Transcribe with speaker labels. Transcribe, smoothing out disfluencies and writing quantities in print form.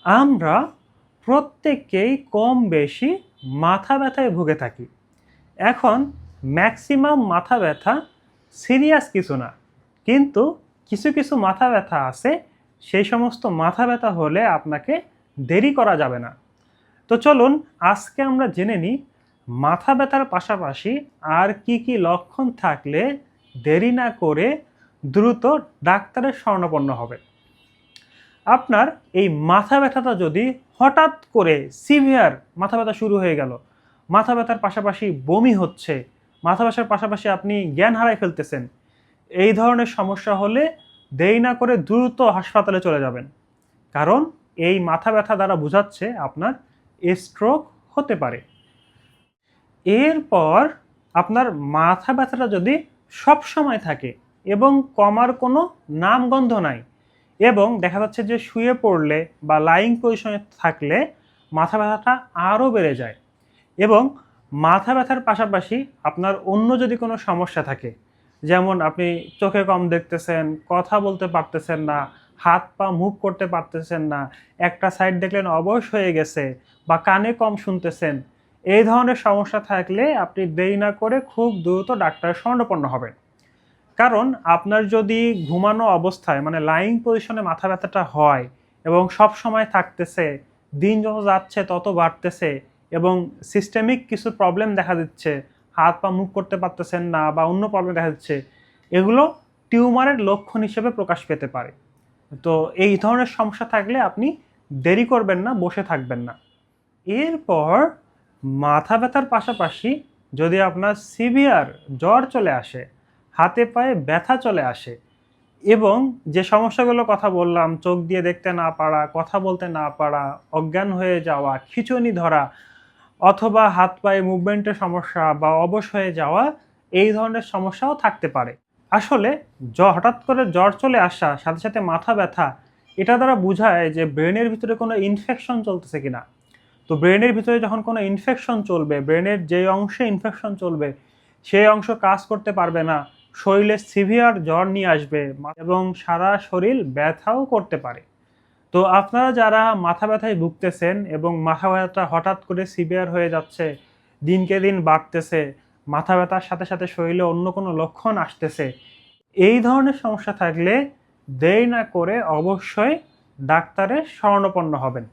Speaker 1: আমরা প্রত্যেকেই কম বেশি মাথা ব্যথায় ভুগে থাকি। এখন ম্যাক্সিমাম মাথা ব্যথা সিরিয়াস কিছু না, কিন্তু কিছু কিছু মাথা ব্যথা আছে, সেই সমস্ত মাথা ব্যথা হলে আপনাকে দেরি করা যাবে না। তো চলুন আজকে আমরা জেনে নিই মাথা ব্যথার পাশাপাশি আর কি কি লক্ষণ থাকলে দেরি না করে দ্রুত ডাক্তারের শরণাপন্ন হবে। আপনার এই মাথা ব্যথাটা যদি হঠাৎ করে সিভিয়ার মাথা ব্যথা শুরু হয়ে গেল, মাথা ব্যথার পাশাপাশি বমি হচ্ছে, মাথা ব্যথার পাশাপাশি আপনি জ্ঞান হারায় ফেলতেছেন, এই ধরনের সমস্যা হলে দেরি না করে দ্রুত হাসপাতালে চলে যাবেন। কারণ এই মাথা ব্যথা দ্বারা বোঝাচ্ছে আপনার স্ট্রোক হতে পারে। এরপর আপনার মাথা ব্যথাটা যদি সব সময় থাকে এবং কমার কোনো নামগন্ধ নাই, এবং দেখা যাচ্ছে যে শুয়ে পড়লে বা লাইং পজিশনে থাকলে মাথা ব্যথাটা আরও বেড়ে যায়, এবং মাথা ব্যথার পাশাপাশি আপনার অন্য যদি কোনো সমস্যা থাকে, যেমন আপনি চোখে কম দেখতেছেন, কথা বলতে পারতেছেন না, হাত পা মুভ করতে পারতেছেন না, একটা সাইড দেখলেন অবশ হয়ে গেছে, বা কানে কম শুনতেছেন, এই ধরনের সমস্যা থাকলে আপনি দেরি না করে খুব দ্রুত ডাক্তারের শরণাপন্ন হবেন। কারণ আপনার যদি ঘুমানো অবস্থায় মানে লাইং পজিশনে মাথা ব্যথাটা হয় এবং সব সময় থাকতেছে, দিন যত যাচ্ছে তত বাড়তেছে, এবং সিস্টেমিক কিছু প্রবলেম দেখা দিচ্ছে, হাত পা মুভ করতে পারতেছেন না বা অন্য প্রবলেম দেখা দিচ্ছে, এগুলো টিউমারের লক্ষণ হিসেবে প্রকাশ পেতে পারে। তো এই ধরনের সমস্যা থাকলে আপনি দেরি করবেন না, বসে থাকবেন না। এরপর মাথা ব্যথার পাশাপাশি যদি আপনার সিভিয়ার জ্বর চলে আসে, হাতে পায়ে ব্যথা চলে আসে, এবং যে সমস্যাগুলোর কথা বললাম, চোখ দিয়ে দেখতে না পারা, কথা বলতে না পারা, অজ্ঞান হয়ে যাওয়া, খিঁচুনি ধরা, অথবা হাত পায়ে মুভমেন্টের সমস্যা বা অবশ হয়ে যাওয়া, এই ধরনের সমস্যাও থাকতে পারে। আসলে হঠাৎ করে জ্বর চলে আসা সাথে সাথে মাথা ব্যথা, এটা দ্বারা বোঝায় যে ব্রেনের ভিতরে কোনো ইনফেকশন চলতেছে কিনা। তো ব্রেনের ভিতরে যখন কোনো ইনফেকশন চলবে, ব্রেনের যে অংশে ইনফেকশন চলবে সেই অংশ কাজ করতে পারবে না, শরীরে সিভিয়ার জ্বর নিয়ে আসবে এবং সারা শরীর ব্যথাও করতে পারে। তো আপনারা যারা মাথা ব্যথায় ভুগতেছেন এবং মাথা ব্যথাটা হঠাৎ করে সিভিয়ার হয়ে যাচ্ছে, দিনকে দিন বাড়তেছে, মাথা ব্যথার সাথে সাথে শরীরে অন্য কোনো লক্ষণ আসতেছে, এই ধরনের সমস্যা থাকলে দেরি না করে অবশ্যই ডাক্তারের শরণাপন্ন হবেন।